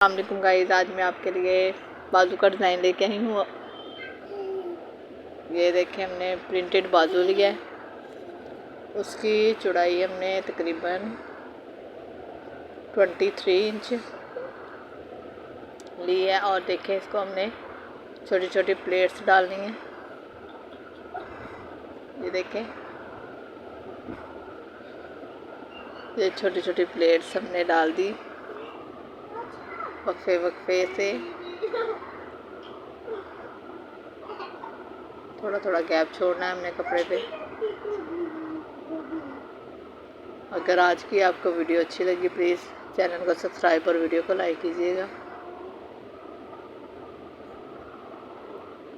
अस्सलाम गाइस, आज मैं आपके लिए बाजू का डिज़ाइन लेके आई हूँ। ये देखिए, हमने प्रिंटेड बाजू लिया है। उसकी चौड़ाई हमने तकरीबन 23 इंच ली है। और देखिए, इसको हमने छोटी छोटी प्लेट्स डालनी है। ये देखें, ये छोटी छोटी प्लेट्स हमने डाल दी। वक्फे वक्फे से थोड़ा थोड़ा गैप छोड़ना है हमने कपड़े पे। अगर आज की आपको वीडियो अच्छी लगी, प्लीज़ चैनल को सब्सक्राइब और वीडियो को लाइक कीजिएगा।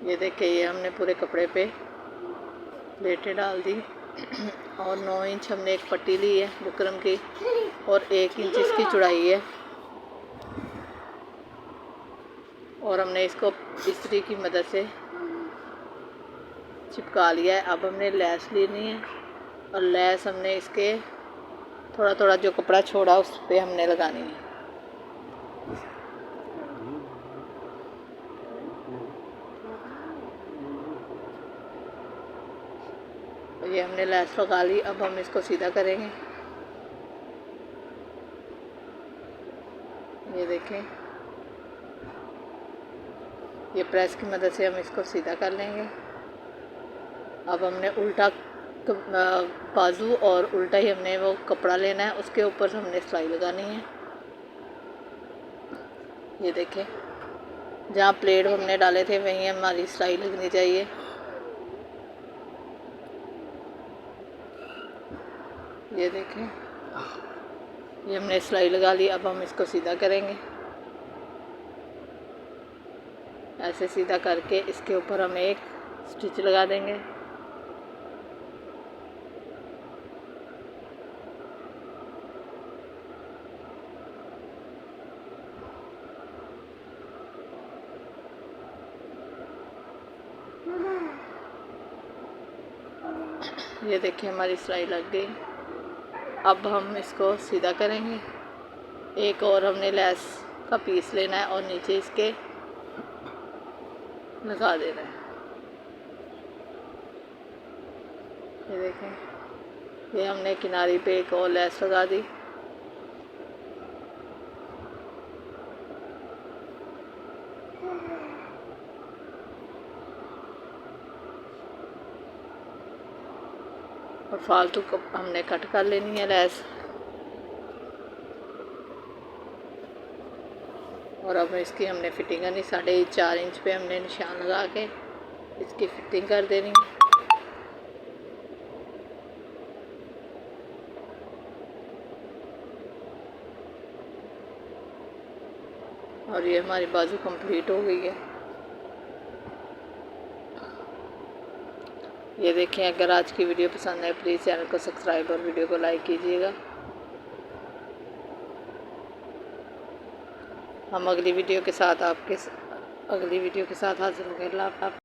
ये देखिए, ये हमने पूरे कपड़े पे प्लेटें डाल दी। और 9 इंच हमने एक पट्टी ली है बुकरम की, और 1 इंच इसकी चौड़ाई है। और हमने इसको इस्त्री की मदद से चिपका लिया है। अब हमने लैस लेनी है, और लैस हमने इसके थोड़ा थोड़ा जो कपड़ा छोड़ा उस पे हमने लगानी है। ये हमने लैस लगा ली। अब हम इसको सीधा करेंगे। ये देखें, ये प्रेस की मदद से हम इसको सीधा कर लेंगे। अब हमने उल्टा बाजू और उल्टा ही हमने वो कपड़ा लेना है, उसके ऊपर हमने सिलाई लगानी है। ये देखें, जहाँ प्लेट हमने डाले थे वहीं हमारी सिलाई लगनी चाहिए। ये देखें, ये हमने सिलाई लगा ली। अब हम इसको सीधा करेंगे। ऐसे सीधा करके इसके ऊपर हम एक स्टिच लगा देंगे। ये देखिए, हमारी सिलाई लग गई। अब हम इसको सीधा करेंगे। एक और हमने लैस का पीस लेना है और नीचे इसके लगा देना है। ये देखें, ये हमने किनारे पे एक और लैस लगा दी। और फालतू को हमने कट कर लेनी है लैस। और अब इसकी हमने फिटिंग करनी। 4.5 इंच पे हमने निशान लगा के इसकी फिटिंग कर देनी। और ये हमारी बाजू कंप्लीट हो गई है। ये देखें, अगर आज की वीडियो पसंद है, प्लीज़ चैनल को सब्सक्राइब और वीडियो को लाइक कीजिएगा। हम अगली वीडियो के साथ हाजिर होंगे। अल्लाह हाफ़िज़।